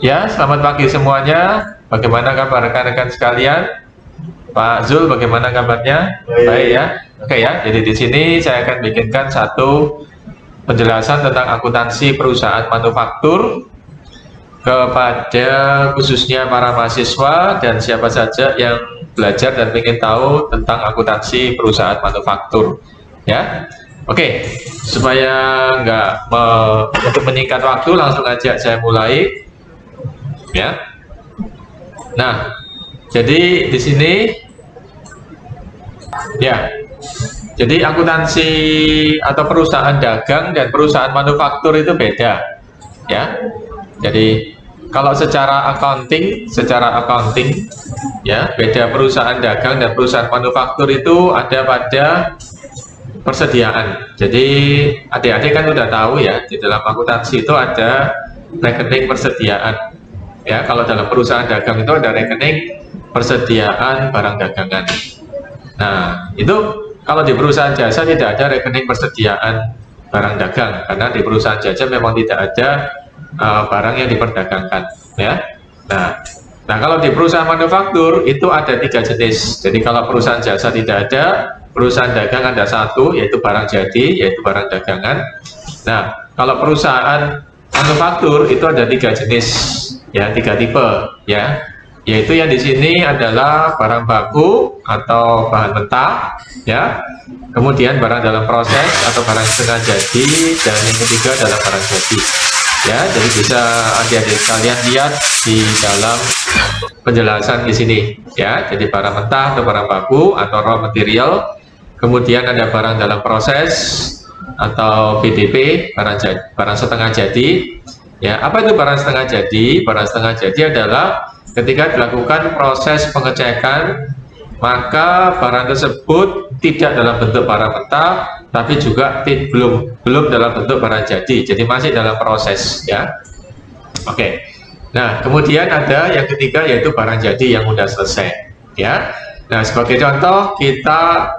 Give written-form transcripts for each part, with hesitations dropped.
Ya, selamat pagi semuanya. Bagaimana kabar rekan-rekan sekalian? Pak Zul, bagaimana kabarnya? Baik ya. Oke ya. Jadi di sini saya akan bikinkan satu penjelasan tentang akuntansi perusahaan manufaktur kepada khususnya para mahasiswa dan siapa saja yang belajar dan ingin tahu tentang akuntansi perusahaan manufaktur. Ya. Oke, supaya untuk menyingkat waktu, langsung aja saya mulai. Ya. Nah, jadi di sini ya. Jadi akuntansi atau perusahaan dagang dan perusahaan manufaktur itu beda. Ya. Jadi kalau secara accounting ya, beda perusahaan dagang dan perusahaan manufaktur itu ada pada persediaan. Jadi adik-adik kan udah tahu ya, di dalam akuntansi itu ada rekening persediaan. Ya, kalau dalam perusahaan dagang itu ada rekening persediaan barang dagangan. Nah, itu kalau di perusahaan jasa tidak ada rekening persediaan barang dagang, karena di perusahaan jasa memang tidak ada barang yang diperdagangkan. Ya. Nah, kalau di perusahaan manufaktur itu ada 3 jenis. Jadi kalau perusahaan jasa tidak ada, perusahaan dagang ada 1, yaitu barang jadi, yaitu barang dagangan. Nah, kalau perusahaan manufaktur itu ada 3 jenis. Ya, 3 tipe ya, yaitu yang di sini adalah barang baku atau bahan mentah ya, kemudian barang dalam proses atau barang setengah jadi, dan yang ketiga adalah barang jadi ya. Jadi bisa adik-adik sekalian lihat di dalam penjelasan di sini ya. Jadi barang mentah atau barang baku atau raw material, kemudian ada barang dalam proses atau BDP, barang setengah jadi. Ya, apa itu barang setengah jadi? Barang setengah jadi adalah ketika dilakukan proses pengecekan, maka barang tersebut tidak dalam bentuk barang mentah, tapi juga belum dalam bentuk barang jadi. Jadi masih dalam proses ya. Oke. Nah, kemudian ada yang ketiga yaitu barang jadi yang sudah selesai ya. Nah, sebagai contoh kita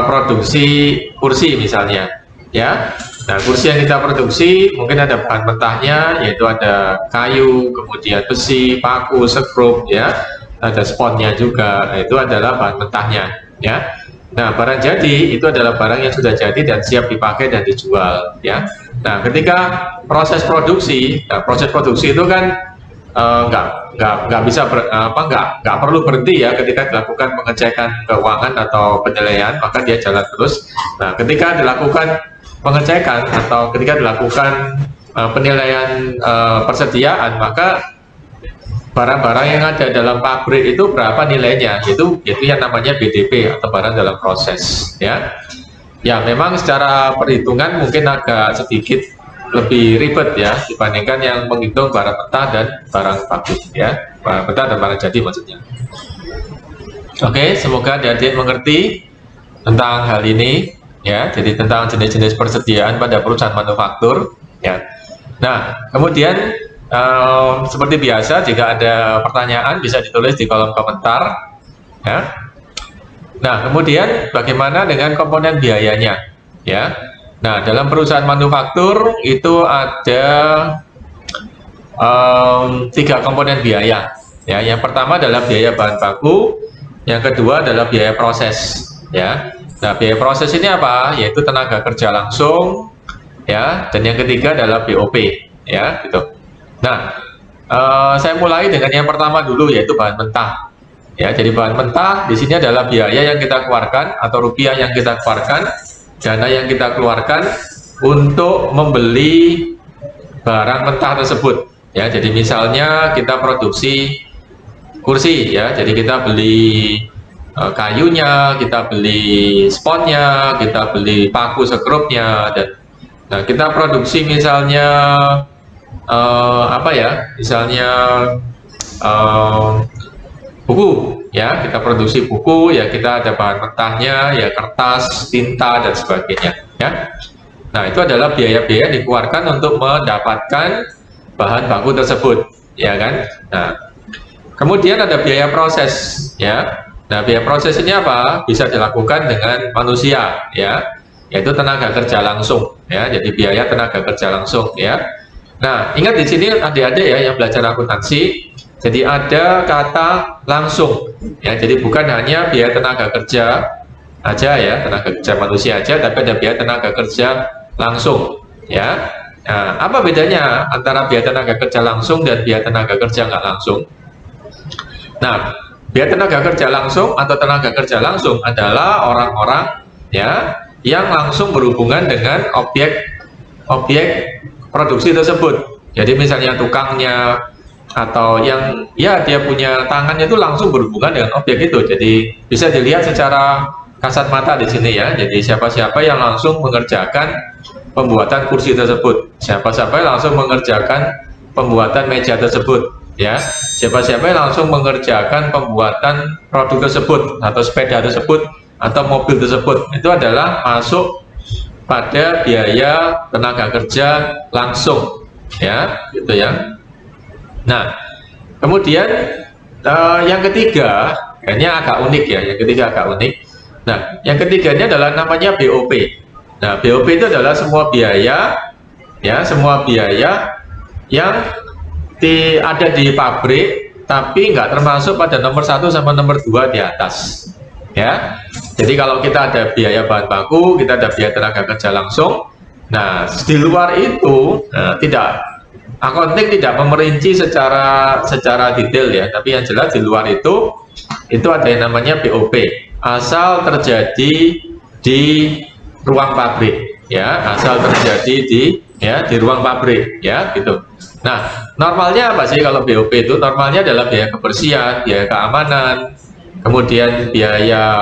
produksi kursi misalnya ya. Nah, kursi yang kita produksi mungkin ada bahan mentahnya, yaitu ada kayu, kemudian besi, paku, skrup ya, ada sponnya juga. Nah, itu adalah bahan mentahnya ya. Nah, barang jadi itu adalah barang yang sudah jadi dan siap dipakai dan dijual ya. Nah, ketika proses produksi, proses produksi itu kan nggak bisa nggak perlu berhenti ya. Ketika dilakukan pengecekan keuangan atau penilaian, maka dia jalan terus. Nah, ketika dilakukan pengecekan atau ketika dilakukan penilaian persediaan, maka barang-barang yang ada dalam pabrik itu berapa nilainya, itu yang namanya BDP atau barang dalam proses ya. Ya, memang secara perhitungan mungkin agak sedikit lebih ribet ya dibandingkan yang menghitung barang mentah dan barang baku ya, barang mentah dan barang jadi maksudnya. Oke, semoga adik-adik mengerti tentang hal ini ya. Jadi tentang jenis-jenis persediaan pada perusahaan manufaktur ya. Nah, kemudian seperti biasa, jika ada pertanyaan bisa ditulis di kolom komentar ya. Nah, kemudian bagaimana dengan komponen biayanya ya. Nah, dalam perusahaan manufaktur itu ada 3 komponen biaya ya. Yang pertama adalah biaya bahan baku, yang kedua adalah biaya proses ya. Nah, biaya proses ini apa? Yaitu tenaga kerja langsung ya, dan yang ketiga adalah BOP ya, gitu. Nah, saya mulai dengan yang pertama dulu, yaitu bahan mentah ya. Jadi bahan mentah di sini adalah biaya yang kita keluarkan atau rupiah yang kita keluarkan, dana yang kita keluarkan untuk membeli barang mentah tersebut ya. Jadi misalnya kita produksi kursi ya, jadi kita beli kayunya, kita beli sponnya, kita beli paku skrupnya, dan nah, kita produksi misalnya misalnya buku ya, kita produksi buku ya, kita ada bahan mentahnya ya, kertas, tinta dan sebagainya ya. Nah, itu adalah biaya-biaya dikeluarkan untuk mendapatkan bahan baku tersebut ya kan. Nah, kemudian ada biaya proses ya. Nah, biaya proses ini apa? Bisa dilakukan dengan manusia ya, yaitu tenaga kerja langsung ya. Jadi biaya tenaga kerja langsung ya. Nah, ingat di sini adik-adik ya yang belajar akuntansi, jadi ada kata langsung ya, jadi bukan hanya biaya tenaga kerja aja ya, tenaga kerja manusia aja, tapi ada biaya tenaga kerja langsung ya. Nah, apa bedanya antara biaya tenaga kerja langsung dan biaya tenaga kerja nggak langsung? Nah, biaya tenaga kerja langsung atau tenaga kerja langsung adalah orang-orang ya yang langsung berhubungan dengan objek produksi tersebut. Jadi misalnya tukangnya atau yang ya dia punya tangannya itu langsung berhubungan dengan objek itu. Jadi bisa dilihat secara kasat mata di sini ya. Jadi siapa-siapa yang langsung mengerjakan pembuatan kursi tersebut, siapa-siapa yang langsung mengerjakan pembuatan meja tersebut, ya. Siapa-siapa yang langsung mengerjakan pembuatan produk tersebut atau sepeda tersebut atau mobil tersebut, itu adalah masuk pada biaya tenaga kerja langsung ya, gitu ya. Nah, kemudian yang ketiga kayaknya agak unik ya, yang ketiga agak unik. Nah, yang ketiganya adalah namanya BOP. Nah, BOP itu adalah semua biaya ya, semua biaya yang ada di pabrik tapi nggak termasuk pada nomor 1 sama nomor 2 di atas ya. Jadi kalau kita ada biaya bahan baku, kita ada biaya tenaga kerja langsung. Nah, di luar itu tidak, accounting tidak memerinci secara detail ya, tapi yang jelas di luar itu ada yang namanya BOP, asal terjadi di ruang pabrik ya, asal terjadi di ruang pabrik ya, gitu. Nah, normalnya apa sih kalau BOP itu? Normalnya adalah biaya kebersihan, biaya keamanan, kemudian biaya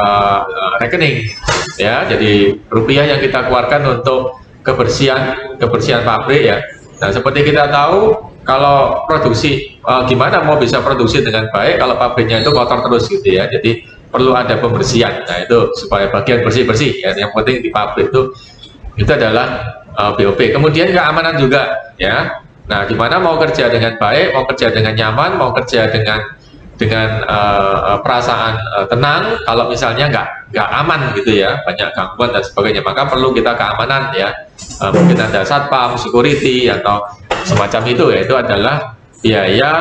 rekening ya. Jadi rupiah yang kita keluarkan untuk kebersihan pabrik ya. Nah, seperti kita tahu kalau produksi gimana mau bisa produksi dengan baik kalau pabriknya itu kotor terus gitu ya. Jadi perlu ada pembersihan. Nah, itu supaya bagian bersih-bersih ya, yang penting di pabrik itu adalah BOP. Kemudian keamanan juga ya. Nah, gimana mau kerja dengan baik, mau kerja dengan nyaman, mau kerja dengan perasaan tenang, kalau misalnya nggak aman gitu ya, banyak gangguan dan sebagainya, maka perlu kita keamanan ya. Mungkin ada satpam, security atau semacam itu ya, itu adalah biaya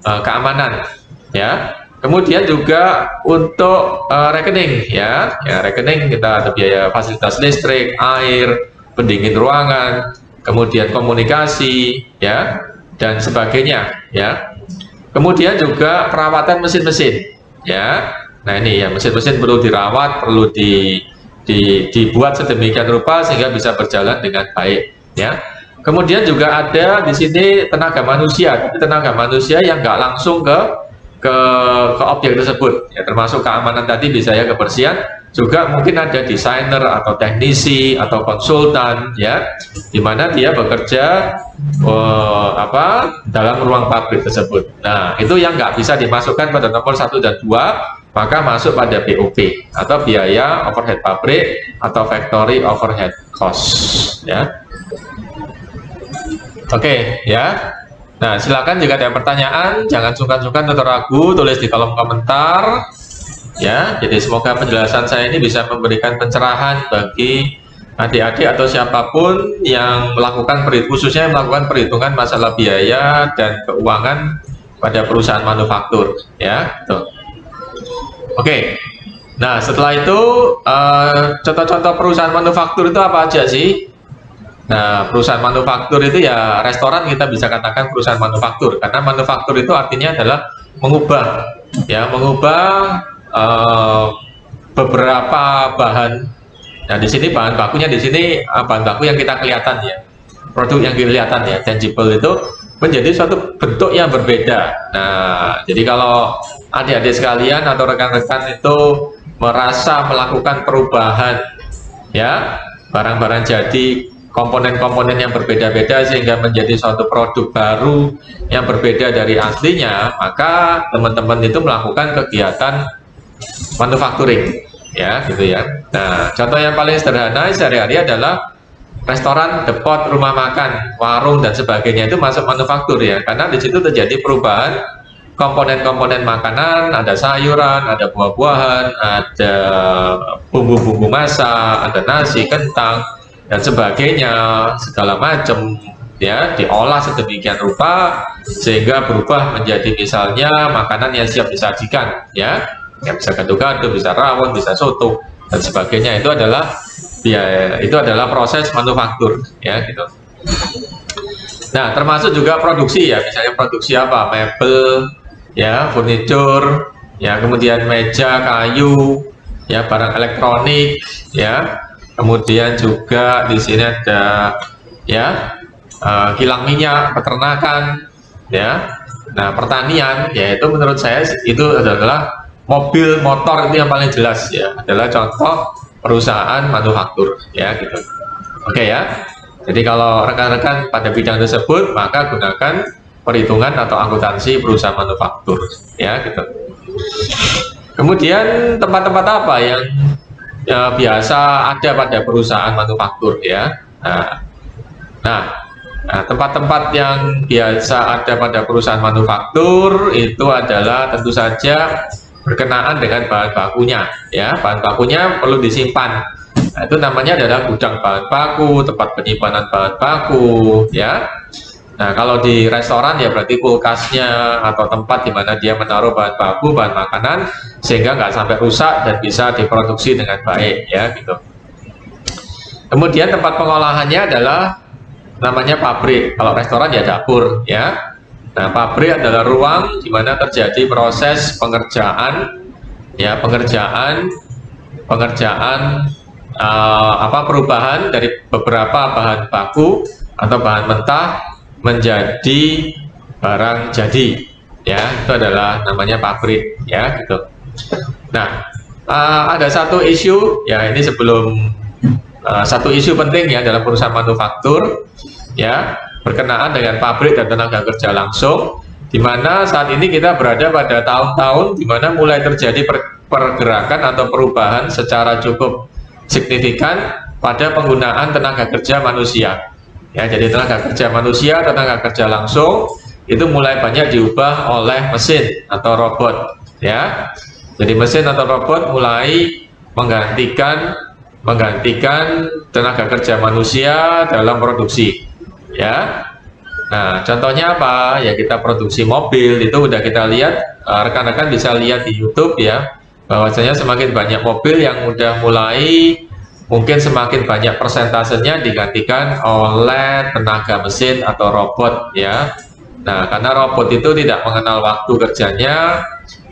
keamanan ya. Kemudian juga untuk rekening ya, rekening kita ada biaya fasilitas listrik, air, pendingin ruangan, kemudian komunikasi ya, dan sebagainya ya. Kemudian juga perawatan mesin-mesin ya. Nah, ini ya, mesin-mesin perlu dirawat, perlu dibuat sedemikian rupa sehingga bisa berjalan dengan baik ya. Kemudian juga ada di sini tenaga manusia, tapi tenaga manusia yang nggak langsung ke objek tersebut ya, termasuk keamanan tadi, bisa ya, kebersihan, juga mungkin ada desainer atau teknisi atau konsultan ya, dimana dia bekerja dalam ruang pabrik tersebut. Nah, itu yang nggak bisa dimasukkan pada nomor 1 dan 2, maka masuk pada BOP atau biaya overhead pabrik atau factory overhead cost ya. Oke ya. Nah, silakan jika ada pertanyaan, jangan sungkan-sungkan atau ragu, tulis di kolom komentar ya. Jadi semoga penjelasan saya ini bisa memberikan pencerahan bagi adik-adik atau siapapun yang melakukan khususnya yang melakukan perhitungan masalah biaya dan keuangan pada perusahaan manufaktur ya. Tuh. Oke. Nah, setelah itu contoh-contoh perusahaan manufaktur itu apa aja sih? Nah, perusahaan manufaktur itu ya, restoran kita bisa katakan perusahaan manufaktur, karena manufaktur itu artinya adalah mengubah beberapa bahan. Nah, di sini bahan bakunya, di sini bahan baku yang kita kelihatan ya, produk yang kelihatan ya, tangible, itu menjadi suatu bentuk yang berbeda. Nah, jadi kalau adik-adik sekalian atau rekan-rekan itu merasa melakukan perubahan ya, barang-barang jadi, komponen-komponen yang berbeda-beda sehingga menjadi suatu produk baru yang berbeda dari aslinya, maka teman-teman itu melakukan kegiatan manufacturing ya, gitu ya. Nah, contoh yang paling sederhana sehari-hari adalah restoran, depot, rumah makan, warung dan sebagainya, itu masuk manufaktur ya, karena di situ terjadi perubahan komponen-komponen makanan, ada sayuran, ada buah-buahan, ada bumbu-bumbu masak, ada nasi, kentang dan sebagainya, segala macam ya, diolah sedemikian rupa sehingga berubah menjadi misalnya makanan yang siap disajikan, ya, yang bisa gado-gado, bisa rawon, bisa soto dan sebagainya. Itu adalah proses manufaktur, ya, gitu. Nah, termasuk juga produksi, ya, misalnya produksi apa, mebel, ya, furniture, ya, kemudian meja kayu, ya, barang elektronik, ya, kemudian juga di sini ada, ya, kilang minyak, peternakan, ya. Nah, pertanian, yaitu menurut saya itu adalah mobil, motor, itu yang paling jelas, ya, adalah contoh perusahaan manufaktur, ya, gitu. Oke, ya. Jadi kalau rekan-rekan pada bidang tersebut, maka gunakan perhitungan atau akuntansi perusahaan manufaktur, ya, gitu. Kemudian tempat-tempat apa yang biasa ada pada perusahaan manufaktur, ya. Nah, tempat-tempat yang biasa ada pada perusahaan manufaktur itu adalah tentu saja berkenaan dengan bahan bakunya, ya. Bahan bakunya perlu disimpan. Nah, itu namanya adalah gudang bahan baku, tempat penyimpanan bahan baku, ya. Nah, kalau di restoran ya berarti kulkasnya atau tempat di mana dia menaruh bahan baku, bahan makanan sehingga nggak sampai rusak dan bisa diproduksi dengan baik, ya, gitu. Kemudian tempat pengolahannya adalah namanya pabrik. Kalau restoran ya dapur, ya. Nah, pabrik adalah ruang di mana terjadi proses pengerjaan, ya, perubahan dari beberapa bahan baku atau bahan mentah menjadi barang jadi, ya. Itu adalah namanya pabrik, ya, gitu. Nah, ada satu isu, ya, ini sebelum satu isu penting, ya, dalam perusahaan manufaktur, ya, berkenaan dengan pabrik dan tenaga kerja langsung, di mana saat ini kita berada pada tahun-tahun di mana mulai terjadi pergerakan atau perubahan secara cukup signifikan pada penggunaan tenaga kerja manusia, ya. Jadi tenaga kerja manusia, tenaga kerja langsung itu mulai banyak diubah oleh mesin atau robot, ya. Jadi mesin atau robot mulai menggantikan tenaga kerja manusia dalam produksi, ya. Nah, contohnya apa? Ya, kita produksi mobil itu udah kita lihat, rekan-rekan bisa lihat di YouTube, ya, bahwasanya semakin banyak mobil yang udah mulai mungkin semakin banyak persentasenya digantikan oleh tenaga mesin atau robot, ya. Nah, karena robot itu tidak mengenal waktu kerjanya,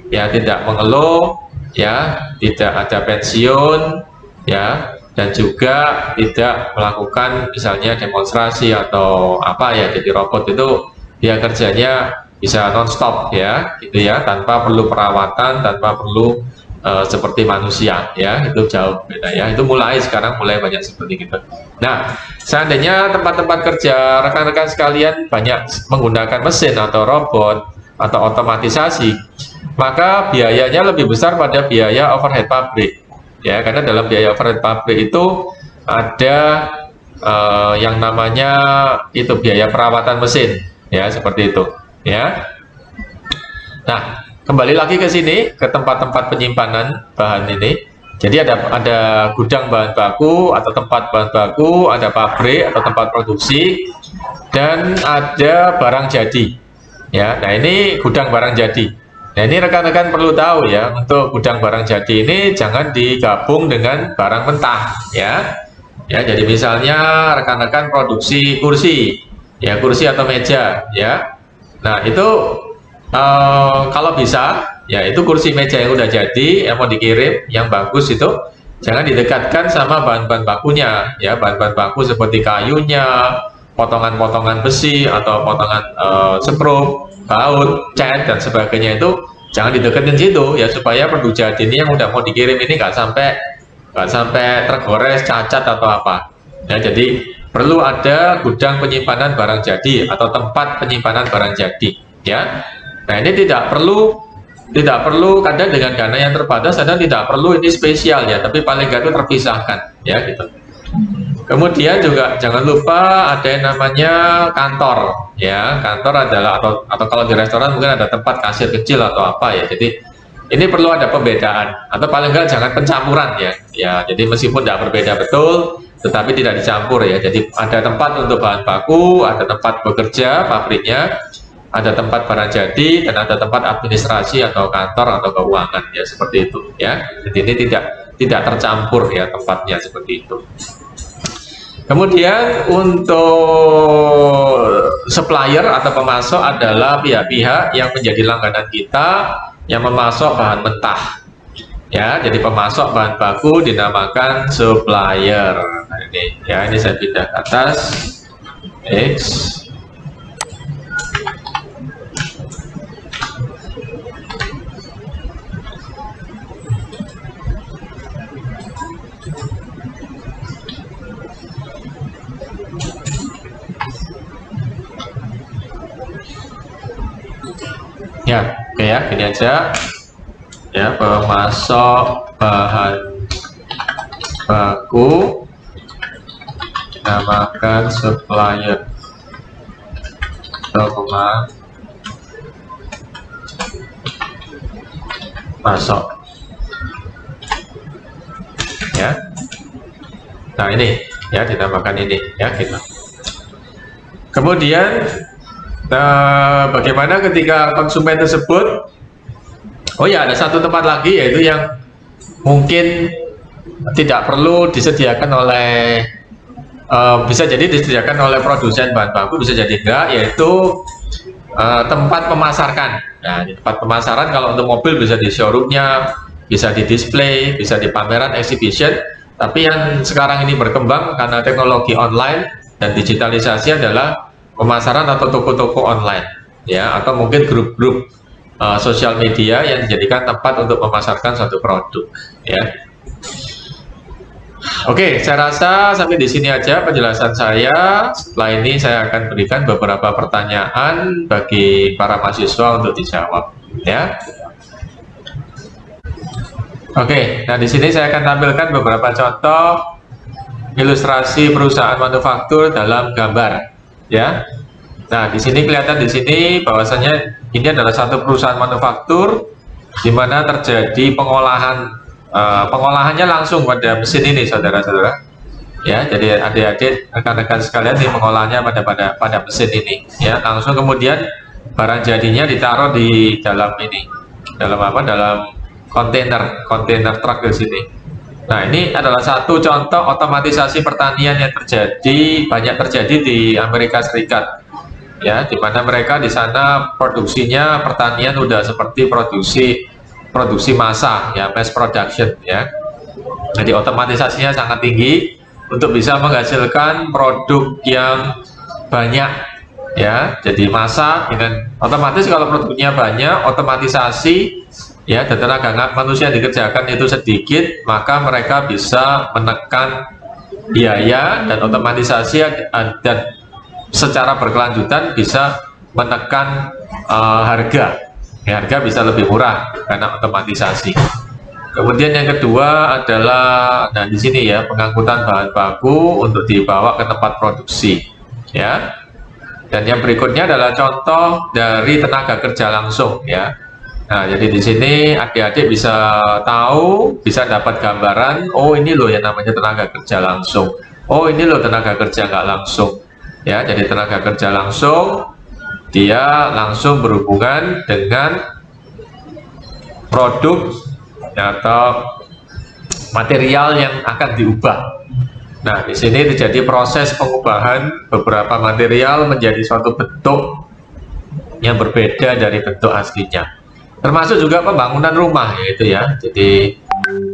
ya, tidak mengeluh, ya, tidak ada pensiun, ya, dan juga tidak melakukan misalnya demonstrasi atau apa, ya. Jadi robot itu dia kerjanya bisa non-stop, ya, gitu, ya, tanpa perlu perawatan, tanpa perlu seperti manusia, ya. Itu jauh beda, ya. Itu sekarang mulai banyak seperti gitu. Nah, seandainya tempat-tempat kerja rekan-rekan sekalian banyak menggunakan mesin atau robot atau otomatisasi, maka biayanya lebih besar pada biaya overhead pabrik, ya, karena dalam biaya overhead pabrik itu ada yang namanya itu biaya perawatan mesin, ya, seperti itu, ya. Nah, kembali lagi ke sini, ke tempat-tempat penyimpanan bahan ini. Jadi ada gudang bahan baku atau tempat bahan baku, ada pabrik atau tempat produksi, dan ada barang jadi, ya. Nah, ini gudang barang jadi. Nah, ini rekan-rekan perlu tahu, ya, untuk gudang barang jadi ini jangan digabung dengan barang mentah, ya. Ya, jadi misalnya rekan-rekan produksi kursi, ya, kursi atau meja, ya. Nah, itu kalau bisa, ya, itu kursi meja yang udah jadi, yang mau dikirim, yang bagus itu jangan didekatkan sama bahan-bahan bakunya, ya. Bahan-bahan baku seperti kayunya, potongan-potongan besi atau potongan skrup, baut, cat dan sebagainya itu jangan dideketin situ, ya, supaya produk jadi ini yang udah mau dikirim ini nggak sampai tergores, cacat atau apa, ya. Jadi perlu ada gudang penyimpanan barang jadi atau tempat penyimpanan barang jadi, ya. Nah, ini tidak perlu kadang dengan dana yang terbatas, kadang tidak perlu ini spesial, ya, tapi paling nggak itu terpisahkan, ya, gitu. Kemudian juga jangan lupa ada yang namanya kantor, ya. Kantor adalah atau kalau di restoran mungkin ada tempat kasir kecil atau apa, ya. Jadi ini perlu ada pembedaan atau paling nggak jangan pencampuran, ya. Ya, jadi meskipun tidak berbeda betul, tetapi tidak dicampur ya. Jadi ada tempat untuk bahan baku, ada tempat bekerja pabriknya, ada tempat barang jadi, dan ada tempat administrasi atau kantor atau keuangan ya, seperti itu ya. Jadi ini tidak tercampur ya tempatnya, seperti itu. Kemudian untuk supplier atau pemasok adalah pihak-pihak yang menjadi langganan kita yang memasok bahan mentah ya. Jadi pemasok bahan baku dinamakan supplier. Nah, ini ya, ini saya pindah ke atas X. Ya, oke ya, gini aja ya, pemasok bahan baku namakan supplier atau pemasok ya. Nah ini ya, dinamakan ini ya kita. Kemudian bagaimana ketika konsumen tersebut, oh ya, ada satu tempat lagi yaitu yang mungkin tidak perlu disediakan oleh bisa jadi disediakan oleh produsen bahan baku, bisa jadi enggak, yaitu tempat pemasarkan. Nah, di tempat pemasaran kalau untuk mobil bisa di showroomnya, bisa di display, bisa di pameran exhibition. Tapi yang sekarang ini berkembang karena teknologi online dan digitalisasi adalah pemasaran atau toko-toko online ya, atau mungkin grup-grup sosial media yang dijadikan tempat untuk memasarkan suatu produk ya. Oke, saya rasa sampai di sini aja penjelasan saya. Setelah ini saya akan berikan beberapa pertanyaan bagi para mahasiswa untuk dijawab ya. Oke, nah di sini saya akan tampilkan beberapa contoh ilustrasi perusahaan manufaktur dalam gambar ya. Nah, di sini kelihatan di sini bahwasanya ini adalah satu perusahaan manufaktur di mana terjadi pengolahannya langsung pada mesin ini, saudara-saudara. Ya, jadi adik-adik, rekan-rekan sekalian, di pengolahannya pada mesin ini ya. Langsung kemudian barang jadinya ditaruh di dalam ini. Dalam apa? Dalam kontainer truk di sini. Nah, ini adalah satu contoh otomatisasi pertanian yang banyak terjadi di Amerika Serikat. Ya, di mana mereka di sana produksinya pertanian udah seperti produksi massa ya, mass production ya. Jadi otomatisasinya sangat tinggi untuk bisa menghasilkan produk yang banyak ya. Jadi massa dengan otomatis, kalau produknya banyak, otomatisasi ya, dan tenaga manusia yang dikerjakan itu sedikit, maka mereka bisa menekan biaya, dan otomatisasi dan secara berkelanjutan bisa menekan harga ya, harga bisa lebih murah karena otomatisasi. Kemudian yang kedua adalah, nah di sini ya, pengangkutan bahan baku untuk dibawa ke tempat produksi ya. Dan yang berikutnya adalah contoh dari tenaga kerja langsung ya. Nah, jadi di sini adik-adik bisa tahu, bisa dapat gambaran, oh ini loh yang namanya tenaga kerja langsung, oh ini loh tenaga kerja nggak langsung ya. Jadi tenaga kerja langsung, dia langsung berhubungan dengan produk atau material yang akan diubah. Nah, di sini terjadi proses pengubahan beberapa material menjadi suatu bentuk yang berbeda dari bentuk aslinya. Termasuk juga pembangunan rumah yaitu ya. Jadi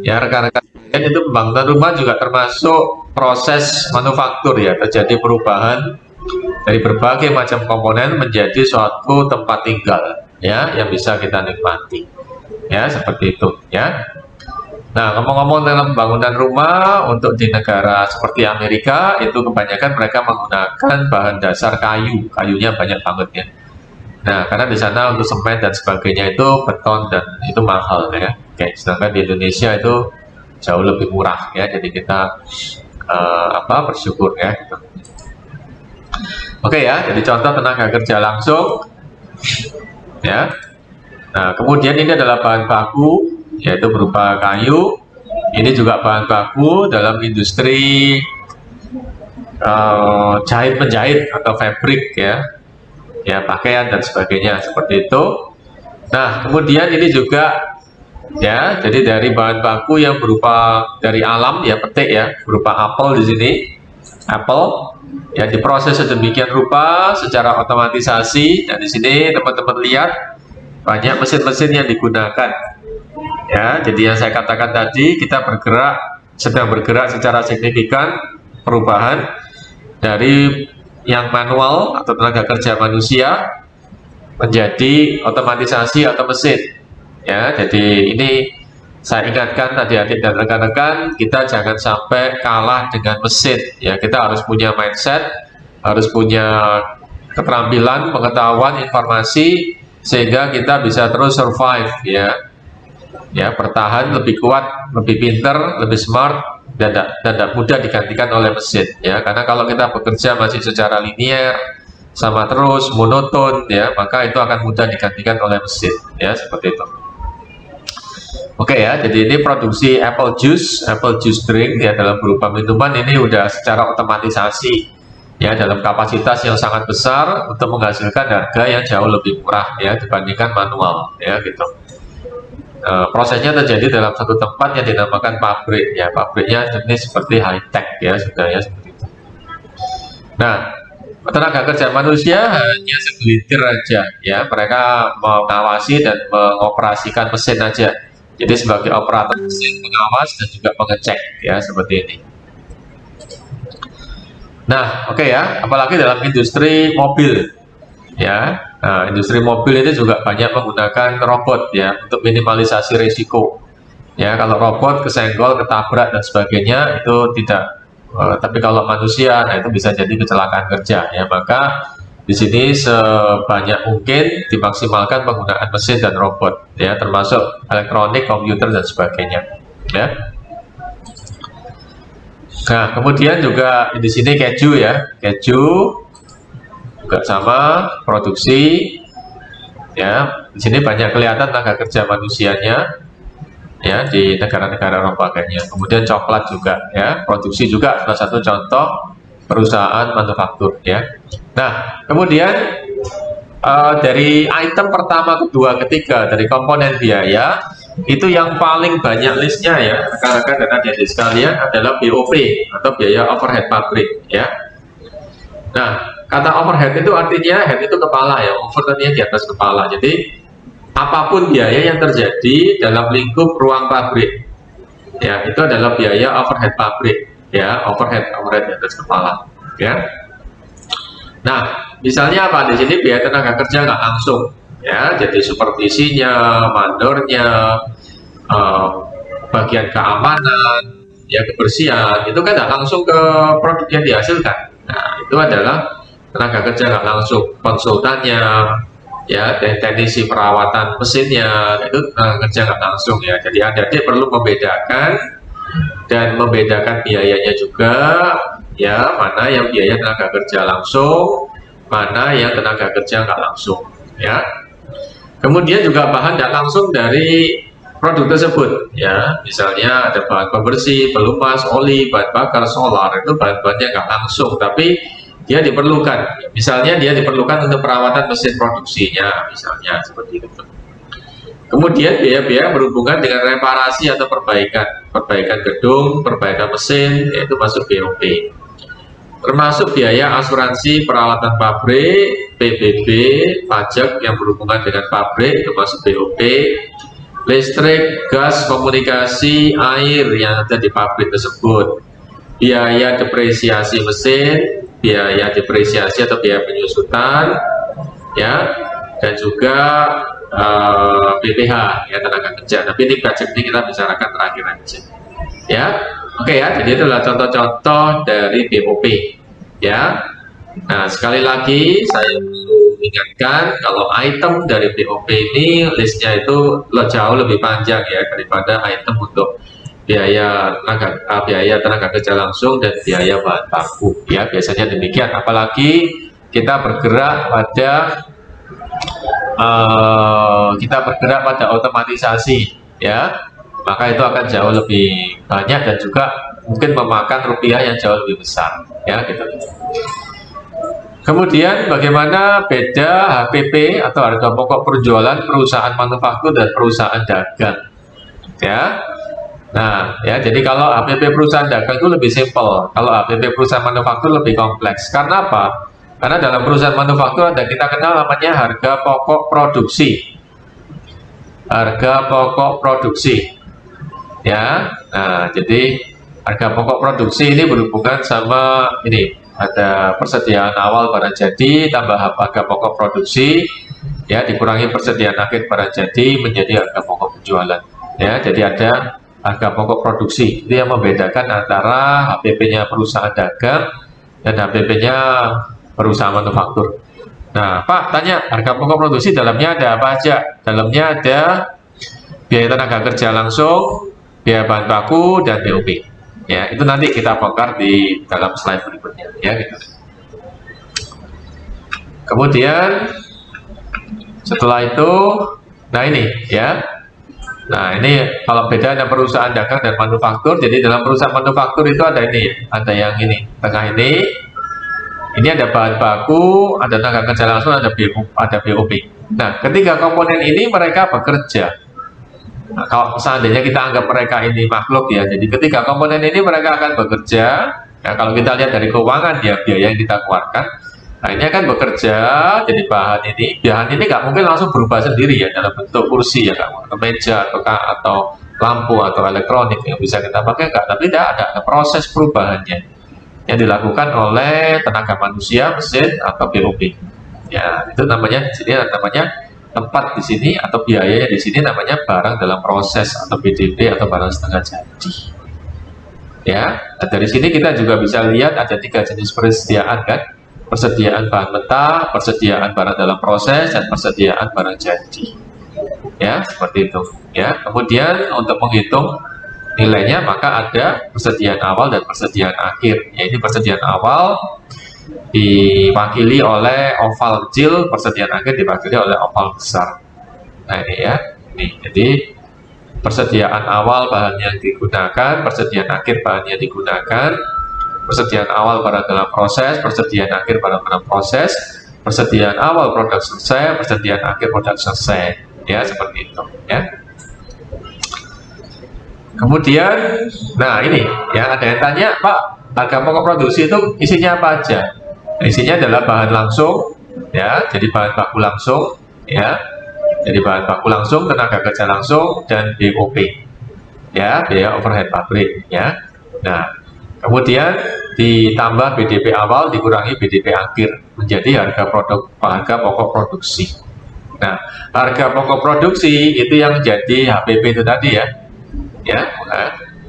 ya, rekan-rekan itu pembangunan rumah juga termasuk proses manufaktur ya. Terjadi perubahan dari berbagai macam komponen menjadi suatu tempat tinggal ya, yang bisa kita nikmati ya, seperti itu ya. Nah, ngomong-ngomong dalam pembangunan rumah, untuk di negara seperti Amerika itu kebanyakan mereka menggunakan bahan dasar kayu, kayunya banyak banget ya. Nah, karena di sana untuk semen dan sebagainya itu beton dan itu mahal ya. Oke, sedangkan di Indonesia itu jauh lebih murah ya. Jadi kita bersyukur ya. Gitu. Oke ya, jadi contoh tenaga kerja langsung ya. Nah, kemudian ini adalah bahan baku yaitu berupa kayu. Ini juga bahan baku dalam industri jahit menjahit atau fabric ya pakaian dan sebagainya seperti itu. Nah kemudian ini juga ya, jadi dari bahan baku yang berupa dari alam ya, petik ya, berupa apel di sini, apel ya diproses sedemikian rupa secara otomatisasi, dan di sini teman-teman lihat banyak mesin-mesin yang digunakan ya. Jadi yang saya katakan tadi, kita sedang bergerak secara signifikan perubahan dari yang manual atau tenaga kerja manusia menjadi otomatisasi atau mesin ya. Jadi ini saya ingatkan adik-adik dan rekan-rekan, kita jangan sampai kalah dengan mesin ya. Kita harus punya mindset, harus punya keterampilan, pengetahuan, informasi, sehingga kita bisa terus survive ya, bertahan, lebih kuat, lebih pinter, lebih smart, dan tidak mudah digantikan oleh mesin ya. Karena kalau kita bekerja masih secara linier, sama terus, monoton ya, maka itu akan mudah digantikan oleh mesin ya, seperti itu. Oke ya, jadi ini produksi apple juice drink ya, dalam berupa minuman ini udah secara otomatisasi ya, dalam kapasitas yang sangat besar untuk menghasilkan harga yang jauh lebih murah ya dibandingkan manual ya gitu. Prosesnya terjadi dalam satu tempat yang dinamakan pabrik ya, pabriknya jenis seperti high tech ya, sudah ya seperti itu. Nah, tenaga kerja manusia hanya segelintir aja ya, mereka mengawasi dan mengoperasikan mesin aja. Jadi sebagai operator mesin, pengawas dan juga pengecek ya, seperti ini. Nah, oke ya, apalagi dalam industri mobil ya. Nah, industri mobil ini juga banyak menggunakan robot ya untuk minimalisasi risiko. Ya, kalau robot kesenggol, ketabrak dan sebagainya itu tidak. Tapi kalau manusia, nah itu bisa jadi kecelakaan kerja ya. Maka di sini sebanyak mungkin dimaksimalkan penggunaan mesin dan robot ya, termasuk elektronik, komputer dan sebagainya ya. Nah, kemudian juga di sini keju ya, keju juga sama produksi ya. Di sini banyak kelihatan tenaga kerja manusianya ya di negara-negara rombakanya. Kemudian coklat juga ya, produksi juga salah satu contoh perusahaan manufaktur ya. Nah, kemudian dari item pertama, kedua, ketiga dari komponen biaya itu yang paling banyak listnya ya, rekan-rekan dan adik-adik sekalian, adalah BOP atau biaya overhead pabrik ya. Nah, kata overhead itu artinya head itu kepala ya, over artinya di atas kepala. Jadi apapun biaya yang terjadi dalam lingkup ruang pabrik ya, itu adalah biaya overhead pabrik ya, overhead di atas kepala ya. Nah, misalnya apa di sini, biaya tenaga kerja nggak langsung ya, jadi supervisinya, mandornya, bagian keamanan ya, kebersihan, itu kan nggak langsung ke produk yang dihasilkan. Nah, itu adalah tenaga kerja nggak langsung, konsultannya ya, teknisi perawatan mesinnya, itu tenaga kerja nggak langsung ya. Jadi adik-adik perlu membedakan dan membedakan biayanya juga ya, mana yang biaya tenaga kerja langsung, mana yang tenaga kerja nggak langsung ya. Kemudian juga bahan nggak langsung dari produk tersebut ya, misalnya ada bahan pembersih, pelumas, oli, bahan bakar, solar, itu bahan-bahannya nggak langsung tapi dia diperlukan. Misalnya dia diperlukan untuk perawatan mesin produksinya misalnya, seperti itu. Kemudian biaya-biaya berhubungan dengan reparasi atau perbaikan gedung, perbaikan mesin, yaitu masuk BOP. Termasuk biaya asuransi peralatan pabrik, PBB, pajak yang berhubungan dengan pabrik, itu masuk BOP. Listrik, gas, komunikasi, air yang ada di pabrik tersebut. Biaya depresiasi mesin, biaya depresiasi atau biaya penyusutan, ya, dan juga BPH ya, tenaga kerja. Tapi ini budget ini kita bicarakan terakhir aja ya. Oke ya, jadi itulah contoh-contoh dari BOP ya. Nah, sekali lagi saya perlu ingatkan kalau item dari BOP ini listnya itu jauh lebih panjang ya daripada item untuk biaya tenaga kerja langsung dan biaya bahan baku ya, biasanya demikian. Apalagi kita bergerak pada otomatisasi ya, maka itu akan jauh lebih banyak dan juga mungkin memakan rupiah yang jauh lebih besar ya gitu. Kemudian bagaimana beda HPP atau harga pokok penjualan perusahaan manufaktur dan perusahaan dagang, ya. Nah, ya, jadi kalau HPP perusahaan dagang itu lebih simpel, kalau HPP perusahaan manufaktur lebih kompleks. Karena apa? Karena dalam perusahaan manufaktur ada kita kenal namanya harga pokok produksi. Harga pokok produksi. Ya. Nah, jadi harga pokok produksi ini berhubungan sama ini, ada persediaan awal barang jadi tambah harga pokok produksi, ya, dikurangi persediaan akhir barang jadi menjadi harga pokok penjualan. Ya, jadi ada harga pokok produksi. Itu yang membedakan antara HPP-nya perusahaan dagang dan HPP-nya perusahaan manufaktur. Nah, Pak, tanya, harga pokok produksi dalamnya ada apa aja? Dalamnya ada biaya tenaga kerja langsung, biaya bahan baku, dan BOP. Ya, itu nanti kita bongkar di dalam slide berikutnya, ya gitu. Kemudian setelah itu, nah ini ya. Nah, ini kalau beda ada perusahaan dagang dan manufaktur. Jadi dalam perusahaan manufaktur itu ada ini, ada yang ini, tengah ini. Ini ada bahan baku, ada tenaga kerja langsung, ada BOP. Nah, ketiga komponen ini mereka bekerja. Nah, kalau seandainya kita anggap mereka ini makhluk ya, jadi ketiga komponen ini mereka akan bekerja. Nah, kalau kita lihat dari keuangan ya, biaya yang kita keluarkan, nah ini akan bekerja. Jadi bahan ini nggak mungkin langsung berubah sendiri ya dalam bentuk kursi ya, atau meja atau lampu atau elektronik yang bisa kita pakai nggak, tapi ada proses perubahannya yang dilakukan oleh tenaga manusia, mesin atau BOP. Ya, itu namanya di sini namanya tempat di sini atau biayanya di sini namanya barang dalam proses atau BDP atau barang setengah jadi. Ya, nah dari sini kita juga bisa lihat ada 3 jenis persediaan kan, persediaan bahan mentah, persediaan barang dalam proses, dan persediaan barang jadi. Ya, seperti itu. Ya, kemudian untuk menghitung nilainya maka ada persediaan awal dan persediaan akhir. Yaitu persediaan awal diwakili oleh oval kecil, persediaan akhir diwakili oleh oval besar. Nah ini ya, ini jadi persediaan awal bahan yang digunakan, persediaan akhir bahan yang digunakan, persediaan awal barang dalam proses, persediaan akhir barang dalam proses, persediaan awal produk selesai, persediaan akhir produk selesai. Ya, seperti itu. Ya. Kemudian, nah ini ya ada yang tanya, Pak, harga pokok produksi itu isinya apa aja? Isinya adalah bahan langsung, ya, jadi bahan baku langsung, ya, jadi bahan baku langsung, tenaga kerja langsung, dan BOP, ya, biaya overhead pabrik, ya. Nah, kemudian ditambah BDP awal dikurangi BDP akhir menjadi harga pokok produksi. Nah, harga pokok produksi itu yang jadi HPP itu tadi ya,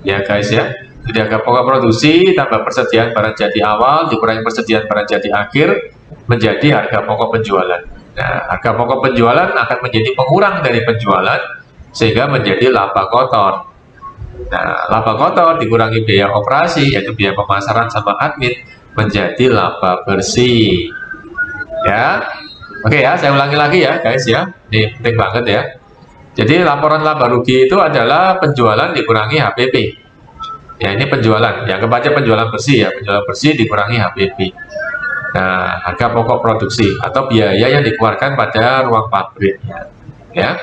ya guys ya. Jadi harga pokok produksi tambah persediaan barang jadi awal dikurangi persediaan barang jadi akhir menjadi harga pokok penjualan. Nah, harga pokok penjualan akan menjadi pengurang dari penjualan sehingga menjadi laba kotor. Nah, laba kotor dikurangi biaya operasi yaitu biaya pemasaran sama admin menjadi laba bersih. Ya, oke ya, saya ulangi lagi ya guys ya. Ini penting banget ya. Jadi laporan laba rugi itu adalah penjualan dikurangi HPP. Ya, ini penjualan, yang kebaca penjualan bersih ya, penjualan bersih dikurangi HPP. Nah, harga pokok produksi atau biaya yang dikeluarkan pada ruang pabrik. Ya.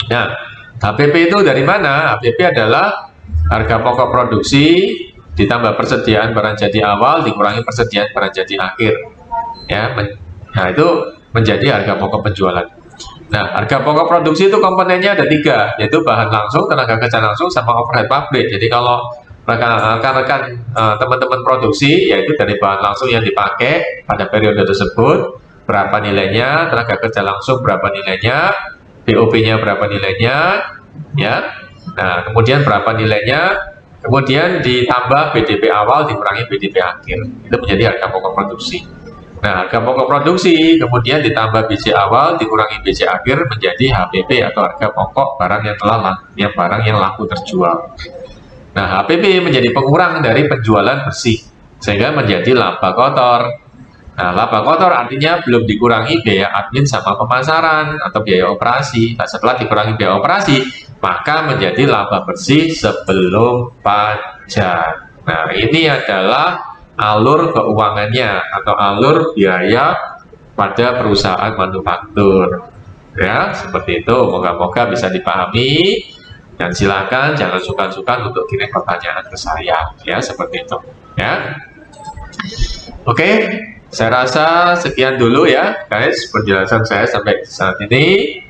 Nah, HPP itu dari mana? HPP adalah harga pokok produksi ditambah persediaan barang jadi awal dikurangi persediaan barang jadi akhir. Ya, nah itu menjadi harga pokok penjualan. Nah, harga pokok produksi itu komponennya ada 3, yaitu bahan langsung, tenaga kerja langsung, sama overhead pabrik. Jadi kalau rekan-rekan teman-teman produksi, yaitu dari bahan langsung yang dipakai pada periode tersebut, berapa nilainya, tenaga kerja langsung berapa nilainya, BOP-nya berapa nilainya, ya. Nah, kemudian berapa nilainya, kemudian ditambah BDP awal dikurangi BDP akhir, itu menjadi harga pokok produksi. Nah, harga pokok produksi kemudian ditambah BC awal dikurangi BC akhir menjadi HPP atau harga pokok barang yang laku terjual. Nah, HPP menjadi pengurang dari penjualan bersih sehingga menjadi laba kotor. Nah, laba kotor artinya belum dikurangi biaya admin sama pemasaran atau biaya operasi. Nah, setelah dikurangi biaya operasi, maka menjadi laba bersih sebelum pajak. Nah, ini adalah alur keuangannya atau alur biaya pada perusahaan manufaktur. Ya, seperti itu. Moga-moga bisa dipahami. Dan silakan jangan sungkan-sungkan untuk kirim pertanyaan ke saya. Ya, seperti itu. Ya. Oke, saya rasa sekian dulu ya, guys, penjelasan saya sampai saat ini.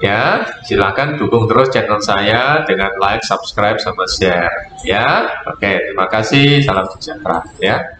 Ya, silakan dukung terus channel saya dengan like, subscribe, sama share. Ya, oke, terima kasih. Salam sejahtera. Ya.